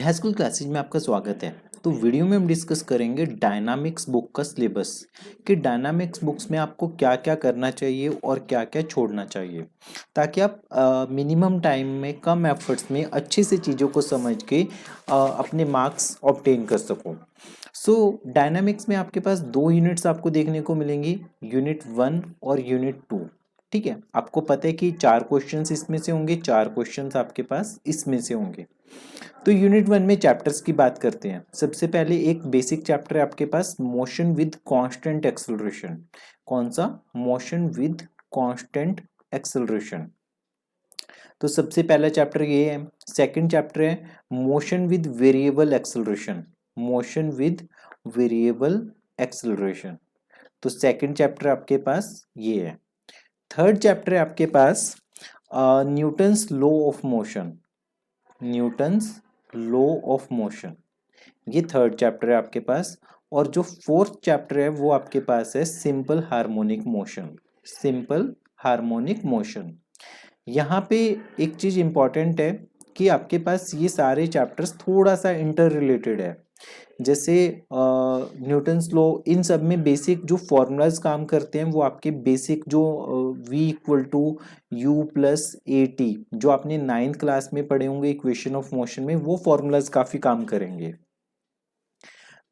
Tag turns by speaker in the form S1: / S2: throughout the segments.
S1: High school classes में आपका स्वागत है। तो वीडियो में हम डिस्कस करेंगे डायनामिक्स बुक का सिलेबस कि डायनामिक्स बुक्स में आपको क्या क्या करना चाहिए और क्या क्या छोड़ना चाहिए ताकि आप मिनिमम टाइम में कम एफर्ट्स में अच्छे से चीज़ों को समझ के अपने मार्क्स ऑब्टेन कर सको। सो डायनामिक्स में आपके पास दो यूनिट्स आपको देखने को मिलेंगी, यूनिट 1 और यूनिट 2। ठीक है, आपको पता है कि 4 क्वेश्चंस इसमें से होंगे, 4 क्वेश्चंस आपके पास इसमें से होंगे। तो यूनिट 1 में चैप्टर्स की बात करते हैं। सबसे पहले एक बेसिक चैप्टर है आपके पास, मोशन विद कांस्टेंट एक्सेलरेशन। कौन सा? Motion with constant acceleration. तो सबसे पहला चैप्टर ये है। सेकंड चैप्टर है motion with variable acceleration. Motion with variable acceleration. तो सेकंड चैप्टर आपके पास ये है। थर्ड चैप्टर है आपके पास Newton's law of motion. Newton's law of motion, ये थर्ड चैप्टर है आपके पास। और जो फोर्थ चैप्टर है वो आपके पास है simple harmonic motion. Simple harmonic motion. यहाँ पे एक चीज इंपॉर्टेंट है कि आपके पास ये सारे चैप्टर्स थोड़ा सा इंटर रिलेटेड है। जैसे न्यूटन्स लॉ, इन सब में बेसिक जो फॉर्मूलाज काम करते हैं वो आपके बेसिक जो v equal to u plus a t, जो आपने 9th क्लास में पढ़े होंगे इक्वेशन ऑफ मोशन में, वो फॉर्मूलाज काफी काम करेंगे।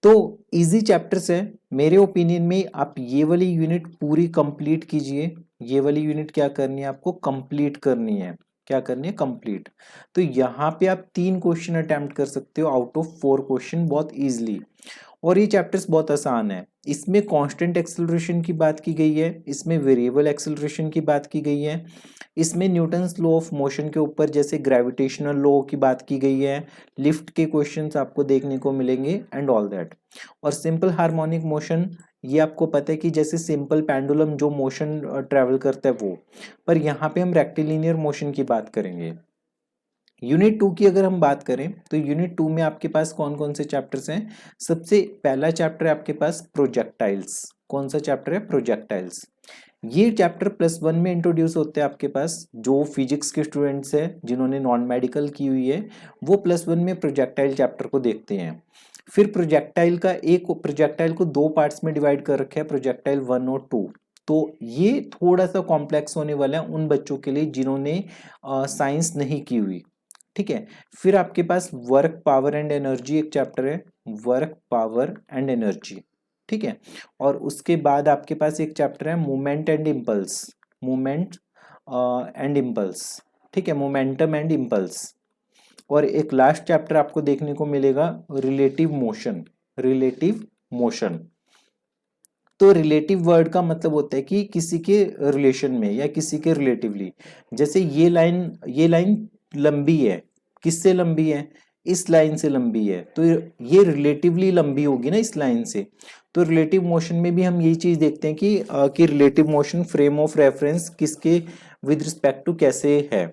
S1: तो इजी चैप्टर्स है मेरे ओपिनियन में। आप ये वाली यूनिट पूरी कंप्लीट कीजिए। ये वाली यूनिट क्या करनी है आपको? कंप्लीट करनी है। क्या करनी है? कंप्लीट। तो यहाँ पे आप 3 क्वेश्चन अटेम्प्ट कर सकते हो आउट ऑफ 4 क्वेश्चन बहुत इजीली। और ये चैप्टर्स बहुत आसान है। इसमें कांस्टेंट एक्सेलरेशन की बात की गई है, इसमें वेरिएबल एक्सेलरेशन की बात की गई है, इसमें न्यूटन्स लॉ ऑफ मोशन के ऊपर जैसे ग्रेविटेशनल लॉ की बात की गई है, लिफ्ट के क्वेश्चंस आपको देखने को मिलेंगे एंड ऑल दैट। और सिंपल हार्मोनिक मोशन, ये आपको पता है कि जैसे सिंपल पेंडुलम जो मोशन ट्रेवल करता है वो, पर यहाँ पे हम रेक्टिलिनियर मोशन की बात करेंगे। यूनिट 2 की अगर हम बात करें तो यूनिट 2 में आपके पास कौन कौन से चैप्टर्स हैं? सबसे पहला चैप्टर है आपके पास प्रोजेक्टाइल्स। कौन सा चैप्टर है? प्रोजेक्टाइल्स। ये चैप्टर +1 में इंट्रोड्यूस होते हैं आपके पास। जो फिजिक्स के स्टूडेंट्स हैं जिन्होंने नॉन मेडिकल की हुई है वो +1 में प्रोजेक्टाइल चैप्टर को देखते हैं। फिर प्रोजेक्टाइल को 2 पार्ट्स में डिवाइड कर रखा है, प्रोजेक्टाइल 1 और 2। तो ये थोड़ा सा कॉम्प्लेक्स होने वाला है उन बच्चों के लिए जिन्होंने साइंस नहीं की हुई। ठीक है। फिर आपके पास वर्क पावर एंड एनर्जी एक चैप्टर है, वर्क पावर एंड एनर्जी। ठीक है। और उसके बाद आपके पास एक चैप्टर है movement and impulse. Movement and impulse. ठीक है, मोमेंटम एंड इम्पल्स। और एक लास्ट चैप्टर आपको देखने को मिलेगा रिलेटिव मोशन। Relative motion. तो रिलेटिव वर्ड का मतलब होता है कि किसी के रिलेशन में या किसी के रिलेटिवली। जैसे ये लाइन लंबी है, किससे लंबी है? इस लाइन से लंबी है, तो ये रिलेटिवली लंबी होगी ना इस लाइन से। तो रिलेटिव मोशन में भी हम यही चीज देखते हैं कि relative motion frame of reference किसके विद रिस्पेक्ट टू कैसे है।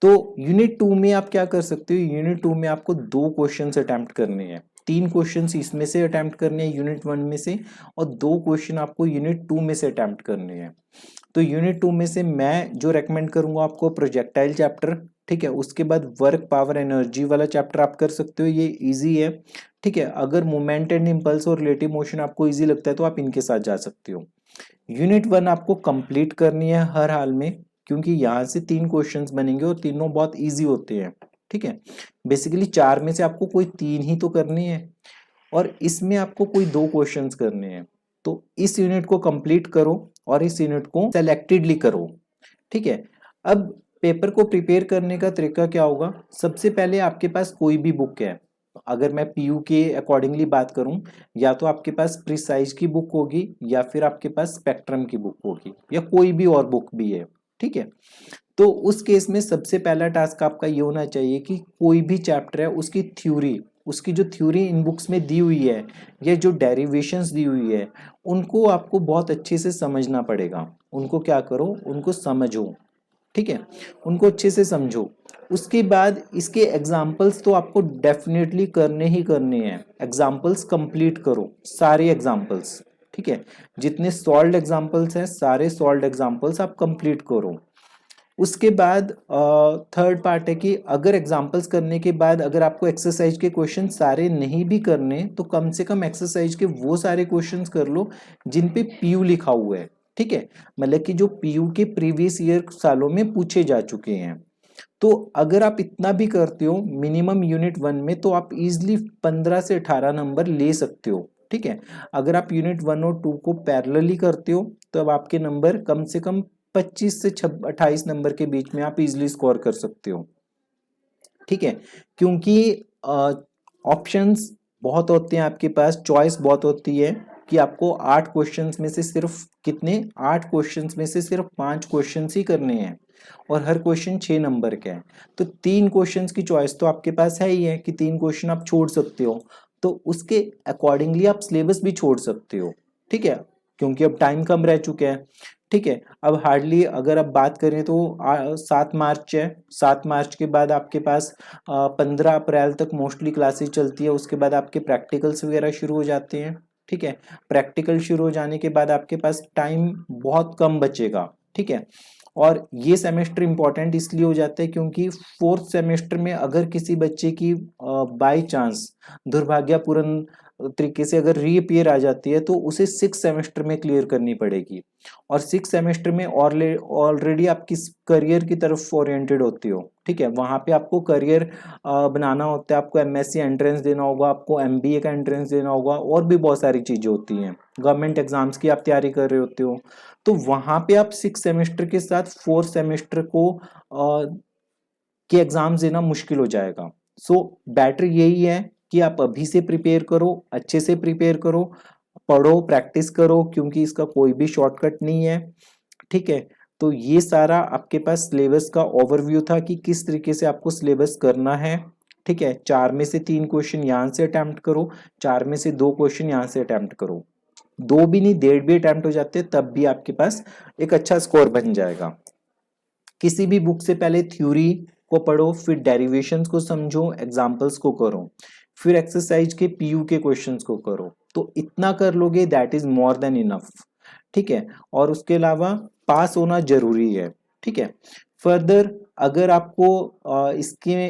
S1: तो यूनिट 2 में आप क्या कर सकते हो? यूनिट 2 में आपको 2 क्वेश्चंस अटेम्प्ट करने हैं। 3 क्वेश्चंस इसमें से अटेम्प्ट करने हैं यूनिट 1 में से, और 2 क्वेश्चन आपको यूनिट 2 में से अटेम्प्ट करने हैं। तो यूनिट 2 में से मैं जो रेकमेंड करूंगा आपको प्रोजेक्टाइल चैप्टर। ठीक है। उसके बाद वर्क पावर एनर्जी वाला चैप्टर आप कर सकते हो, ये इजी है। ठीक है। अगर मोमेंट एंड इम्पल्स और रिलेटिव मोशन आपको इजी लगता है तो आप इनके साथ जा सकते हो। यूनिट 1 आपको कंप्लीट करनी है हर हाल में, क्योंकि यहाँ से 3 क्वेश्चंस बनेंगे और तीनों बहुत इजी होते हैं। ठीक है। बेसिकली 4 में से आपको कोई 3 ही तो करनी है, और इसमें आपको कोई 2 क्वेश्चंस करने हैं। तो इस यूनिट को कंप्लीट करो और इस यूनिट को सेलेक्टेडली करो। ठीक है। अब पेपर को प्रिपेयर करने का तरीका क्या होगा? सबसे पहले आपके पास कोई भी बुक है, अगर मैं पीयू के अकॉर्डिंगली बात करूं, या तो आपके पास प्रिसाइज की बुक होगी या फिर आपके पास स्पेक्ट्रम की बुक होगी या कोई भी और बुक भी है। ठीक है। तो उस केस में सबसे पहला टास्क आपका ये होना चाहिए कि कोई भी चैप्टर है उसकी थ्योरी, उसकी जो थ्योरी इन बुक्स में दी हुई है या जो डेरिवेशंस दी हुई है, उनको आपको बहुत अच्छे से समझना पड़ेगा। उनको क्या करो? उनको समझो। ठीक है। उनको अच्छे से समझो। उसके बाद इसके एग्जाम्पल्स तो आपको डेफिनेटली करने ही करने हैं। एग्जाम्पल्स कंप्लीट करो, सारे एग्जाम्पल्स। ठीक है। जितने सॉल्व्ड एग्जाम्पल्स हैं सारे सॉल्व्ड एग्जाम्पल्स आप कंप्लीट करो। उसके बाद थर्ड पार्ट है कि अगर एग्जांपल्स करने के बाद अगर आपको एक्सरसाइज के क्वेश्चन सारे नहीं भी करने तो कम से कम एक्सरसाइज के वो सारे क्वेश्चंस कर लो जिन पे पीयू लिखा हुआ है, ठीक है, मतलब कि जो पीयू के प्रीवियस ईयर सालों में पूछे जा चुके हैं। तो अगर आप इतना भी करते हो मिनिमम यूनिट 1 में तो आप इजिली 15 से 18 नंबर ले सकते हो, ठीक है। अगर आप यूनिट 1 और 2 को पैरेलली करते हो तो अब आपके नंबर कम से कम 25 से 28 नंबर के बीच में आप इजिली स्कोर कर सकते हो, ठीक है। क्योंकि ऑप्शंस बहुत होते हैं आपके पास, चॉइस बहुत होती है कि आपको 8 क्वेश्चंस में से सिर्फ कितने 8 क्वेश्चंस में से सिर्फ 5 क्वेश्चंस ही करने हैं और हर क्वेश्चन 6 नंबर का है। तो 3 क्वेश्चंस की चॉइस तो आपके पास है ही है कि 3 क्वेश्चन आप छोड़ सकते हो, तो उसके अकॉर्डिंगली आप सिलेबस भी छोड़ सकते हो, ठीक है, क्योंकि अब टाइम कम रह चुका है, ठीक है। अब हार्डली अगर आप बात करें तो 7 मार्च है, 7 मार्च के बाद आपके पास 15 अप्रैल तक मोस्टली क्लासेस चलती है, उसके बाद आपके प्रैक्टिकल्स वगैरह शुरू हो जाते हैं, ठीक है। प्रैक्टिकल शुरू हो जाने के बाद आपके पास टाइम बहुत कम बचेगा, ठीक है। और ये सेमेस्टर इंपॉर्टेंट इसलिए हो जाता है क्योंकि फोर्थ सेमेस्टर में अगर किसी बच्चे की बाय चांस दुर्भाग्यपूर्ण तरीके से अगर रीअपीयर आ जाती है तो उसे 6 सेमेस्टर में क्लियर करनी पड़ेगी, और 6 सेमेस्टर में ऑलरेडी आप किस करियर की तरफ ओरिएंटेड होती हो, ठीक है, वहां पे आपको करियर बनाना होता है, आपको एमएससी एंट्रेंस देना होगा, आपको एमबीए का एंट्रेंस देना होगा, और भी बहुत सारी चीजें होती हैं, गवर्नमेंट एग्जाम्स की आप तैयारी कर रहे होते हो, तो वहां पे आप 6 सेमेस्टर के साथ 4 सेमेस्टर को के एग्जाम्स देना मुश्किल हो जाएगा। सो बेटर यही है कि आप अभी से प्रिपेयर करो, अच्छे से प्रिपेयर करो, पढ़ो, प्रैक्टिस करो, क्योंकि इसका कोई भी शॉर्टकट नहीं है, ठीक है। तो ये सारा आपके पास सिलेबस का ओवरव्यू था कि किस तरीके से आपको सिलेबस करना है, ठीक है। 4 में से 3 क्वेश्चन यहाँ से अटेम्प्ट करो, 4 में से 2 क्वेश्चन यहाँ से अटेम्प्ट करो, 2 भी नहीं 1.5 भी अटेम्प्ट हो जाते हैं तब भी आपके पास एक अच्छा स्कोर बन जाएगा। किसी भी बुक से पहले थ्योरी को पढ़ो, फिर डेरिवेशंस को समझो, एग्जाम्पल्स को करो, फिर एक्सरसाइज के पीयू के क्वेश्चंस को करो, तो इतना कर लोगे that is more than enough, ठीक है। और उसके अलावा पास होना जरूरी है, ठीक है। फर्दर अगर आपको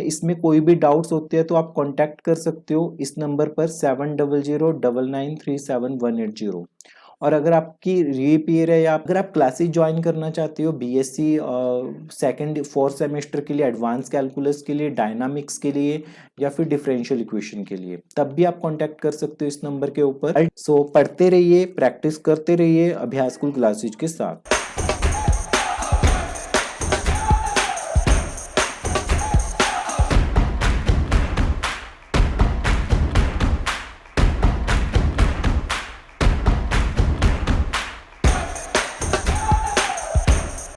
S1: इसमें कोई भी डाउट्स होते हैं तो आप कांटेक्ट कर सकते हो इस नंबर पर 7009937180। और अगर आपकी रीपीयर है या अगर आप क्लासेस ज्वाइन करना चाहते हो बीएससी सेकंड 4 सेमेस्टर के लिए, एडवांस कैलकुलस के लिए, डायनामिक्स के लिए, या फिर डिफरेंशियल इक्वेशन के लिए, तब भी आप कांटेक्ट कर सकते हो इस नंबर के ऊपर। सो पढ़ते रहिए, प्रैक्टिस करते रहिए अभ्यास स्कूल क्लासेज के साथ।